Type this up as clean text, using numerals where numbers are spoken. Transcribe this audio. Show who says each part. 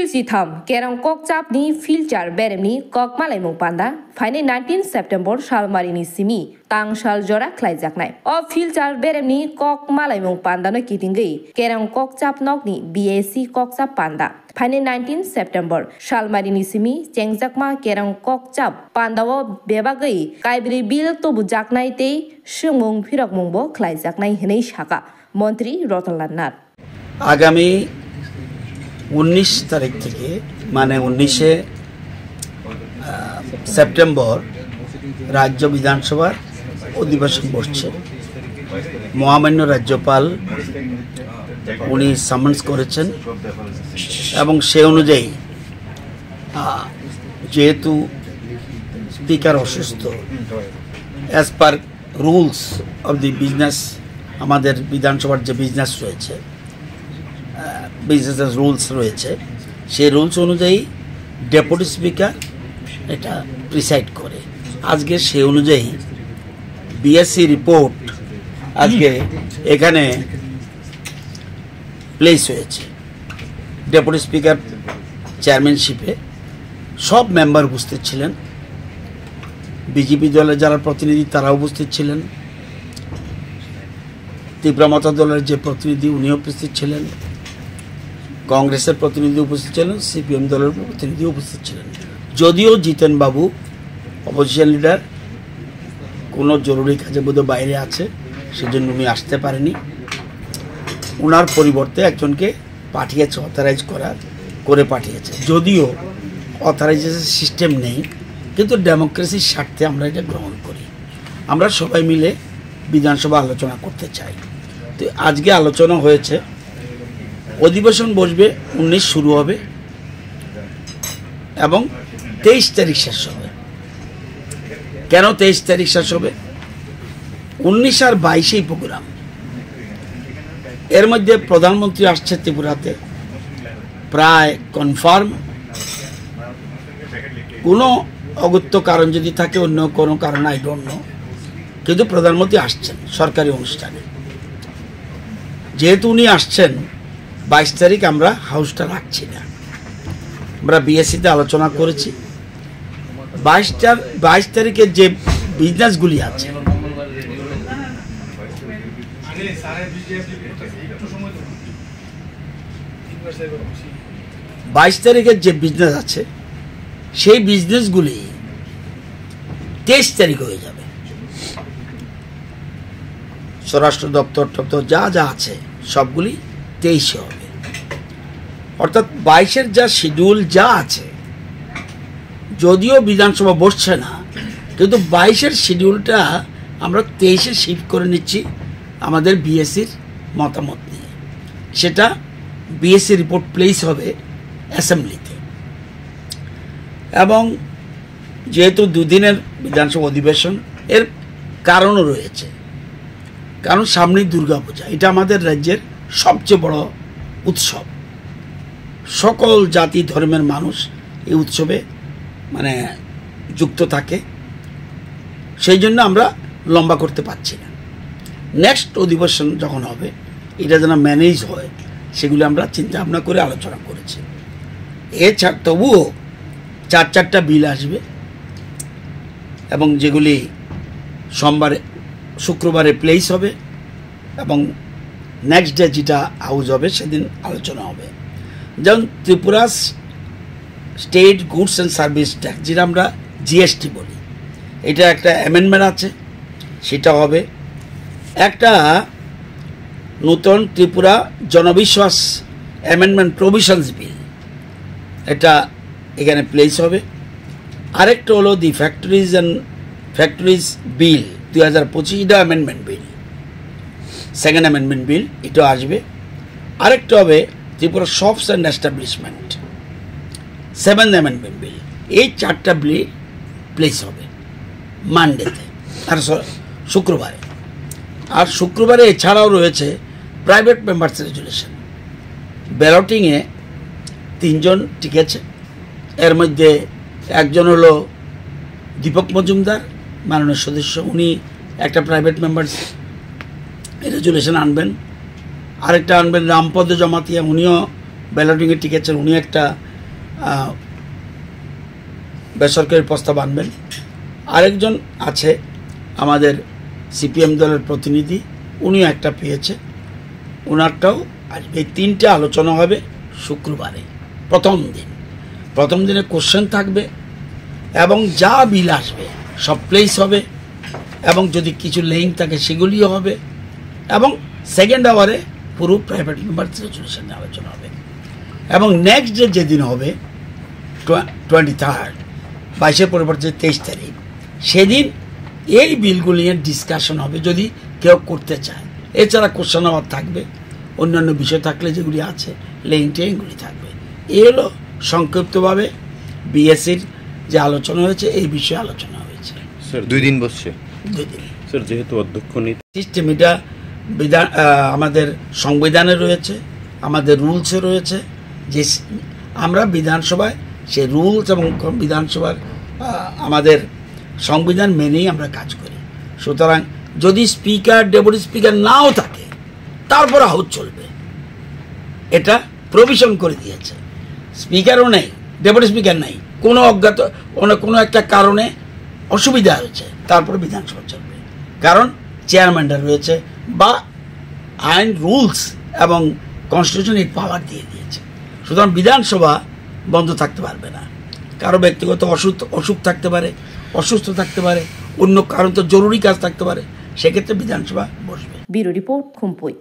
Speaker 1: Silsitam, Kerang Kokchap ni Filchar Beremni, Kok Malaymung Panda, Fine 19 September Shalmarini Simi, Tang Shal Jora Klaijaknai. Of Filchar Beremni, Kok Malaymung Panda no Kitingi, Kerang Kokchap Nokni, BAC Kokchap Panda. Fine 19 September Shalmarini Simi, Chengjakma Kerang Kokchap, Pandawo Bebagai, Kaibri Bil to Bujaknai Te, Shumung Pirok Mungbo, Klaijaknai Hene Shaka, Montri Rotalanat.
Speaker 2: আগামী 19 তারিখ থেকে মানে 19 September রাজ্য বিধানসভার অধিবেশন বসছে। মহামান্য রাজ্যপাল উনি সামন্স করেছেন এবং সেই অনুযায়ী যেহেতু স্পিকার অসুস্থ, as per rules of the business, আমাদের বিধানসভার যে বিজনেস রয়েছে, বিজনেস রুলস রয়েছে, সেই রুলস অনুযায়ী ডেপুটি স্পিকার এটা প্রিসাইড করে। আজকে সেই অনুযায়ী বিএসসি রিপোর্ট আজকে এখানে প্লেস হয়েছে। ডেপুটি স্পিকার চেয়ারম্যানশিপে সব মেম্বার উপস্থিত ছিলেন, বিজেপি দলের যারা প্রতিনিধি তারা উপস্থিত ছিলেন, ত্রিপুরা মতা দলের যে প্রতিনিধি উনিও উপস্থিত ছিলেন, কংগ্রেসের প্রতিনিধি উপস্থিত ছিলেন, সিপিএম দলের প্রতিনিধি উপস্থিত ছিলেন। যদিও জিতেন বাবু অপোজিশন লিডার কোনো জরুরি কাজে বোধহয় বাইরে আছে, সেজন্য উনি আসতে পারেনি। ওনার পরিবর্তে একজনকে পাঠিয়েছে, অথরাইজ করে পাঠিয়েছে। যদিও অথরাইজেশন সিস্টেম নেই, কিন্তু ডেমোক্রেসির স্বার্থে আমরা এটা গ্রহণ করি। আমরা সবাই মিলে বিধানসভা আলোচনা করতে চাই। তো আজকে আলোচনা হয়েছে, অধিবেশন বসবে 19 শুরু হবে এবং 23 তারিখ শেষ হবে। কেন 23 তারিখ শেষ হবে? 19 আর 22 প্রোগ্রাম। এর মধ্যে প্রধানমন্ত্রী আসছে ত্রিপুরাতে, প্রায় কনফার্ম। কোনো অগত্য কারণ যদি থাকে, অন্য কোনো কারণ আই ডোন্ট নো, কিন্তু প্রধানমন্ত্রী আসছেন সরকারি অনুষ্ঠানে। যেহেতু উনি আসছেন, 22 তারিখ আমরা হাউসটা রাখছি না। আমরা বিএসসিতে আলোচনা করেছি 22 তারিখে যে বিজনেসগুলি আছে, 22 তারিখের যে বিজনেস আছে সেই বিজনেসগুলি 23 তারিখ হয়ে যাবে। স্বরাষ্ট্র দপ্তর যা যা আছে সবগুলি 23 হবে। অর্থাৎ 22-এর যা শিডিউল যা আছে, যদিও বিধানসভা বসছে না, কিন্তু 22-এর শিডিউলটা আমরা 23-এ শিফট করে নিচ্ছি আমাদের বিএসসির মতামত নিয়ে। সেটা বিএসসি রিপোর্ট প্লেস হবে অ্যাসেম্বলিতে। এবং যেহেতু দুদিনের বিধানসভা অধিবেশন, এর কারণও রয়েছে। কারণ সামনেই দুর্গাপূজা, এটা আমাদের রাজ্যের সবচেয়ে বড় উৎসব। সকল জাতি ধর্মের মানুষ এই উৎসবে মানে যুক্ত থাকে, সেই জন্য আমরা লম্বা করতে পারছি না। নেক্সট অধিবেশন যখন হবে, এটা যেন ম্যানেজ হয়, সেগুলি আমরা চিন্তা ভাবনা করে আলোচনা করেছি। এছাড়া তবুও 4টা বিল আসবে এবং যেগুলি শুক্রবারে প্লেস হবে এবং নেক্সট ডে যেটা হাউস হবে সেদিন আলোচনা হবে। যেমন Tripura state goods and service tax, যেটা আমরা জিএসটি বলি, এটা একটা অ্যামেন্ডমেন্ট আছে, সেটা হবে। একটা নতুন ত্রিপুরা জনবিশ্বাস অ্যামেন্ডমেন্ট প্রভিশনস বিল, এটা এখানে প্লেস হবে। আরেকটা হলো দি ফ্যাক্টরিজ বিল 2025, এটা amendment bill, second amendment bill, এটা আসবে। আরেকটা হবে Tripura shops and establishment, 7th amendment bill. এই 4টা বিল প্লেস হবে মানডেতে আর শুক্রবারে। আর শুক্রবারে এছাড়াও রয়েছে প্রাইভেট মেম্বার্স রেজুলেশন। ব্যালটিংয়ে 3 জন টিকেছে, এর মধ্যে একজন হলো দীপক মজুমদার, মাননীয় সদস্য, উনি একটা প্রাইভেট মেম্বার্স রেজুলেশন আনবেন। আরেকটা আনবেন রামপদ জমাতিয়া, উনিও ব্যালটিংয়ে টিকেছেন, উনি একটা বেসরকারি প্রস্তাব আনবেন। আরেকজন আছে আমাদের সিপিএম দলের প্রতিনিধি, উনিও একটা পেয়েছে, ওনারটাও আসবে। এই তিনটে আলোচনা হবে শুক্রবারে প্রথম দিনে কোশ্চেন থাকবে এবং যা বিল আসবে সব প্লেস হবে এবং যদি কিছু লিঙ্ক থাকে সেগুলিও হবে এবং সেকেন্ড আওয়ারে পুরো প্রাইভেট মেম্বার রেজলিউশন নিয়ে আলোচনা হবে এবং নেক্সট ডে যেদিন হবে 23 22-এর পরিবর্তে 23 তারিখ, সেদিন এই বিলগুলি নিয়ে ডিসকাশন হবে যদি কেউ করতে চায়। এছাড়া কোশ্চেন আওয়ার থাকবে, অন্যান্য বিষয় থাকলে যেগুলি আছে লিঙ্ক টেঙ্কগুলি থাকবে। এই হলো সংক্ষিপ্তভাবে বিএসসির যে আলোচনা হয়েছে, এই বিষয়ে আলোচনা হয়েছে।
Speaker 3: স্যার 2 দিন বসছে।
Speaker 2: 2 দিন
Speaker 3: স্যার যেহেতু অধ্যক্ষ নেই,
Speaker 2: সিস্টেম এটা বিধান আমাদের সংবিধানে রয়েছে, আমাদের রুলসে রয়েছে যে আমরা বিধানসভায় সেই রুলস এবং বিধানসভার আমাদের সংবিধান মেনেই আমরা কাজ করি। সুতরাং যদি স্পিকার ডেপুটি স্পিকার নাও থাকে তারপর হাউস চলবে, এটা প্রভিশন করে দিয়েছে। স্পিকারও নেই, ডেপুটি স্পিকার নেই, কোনো অজ্ঞাত কোনো একটা কারণে অসুবিধা হয়েছে, তারপরে বিধানসভা চলবে, কারণ চেয়ারম্যানরা রয়েছে বা আইন রুলস এবং কনস্টিটিউশন এই পাওয়ার দিয়ে দিয়েছে। সুতরাং বিধানসভা বন্ধ থাকতে পারবে না। কারো ব্যক্তিগত অসুখ থাকতে পারে, অসুস্থ থাকতে পারে, অন্য কারণ তো জরুরি কাজ থাকতে পারে, সেক্ষেত্রে বিধানসভা বসবে।
Speaker 1: Bureau report, খুমপুই।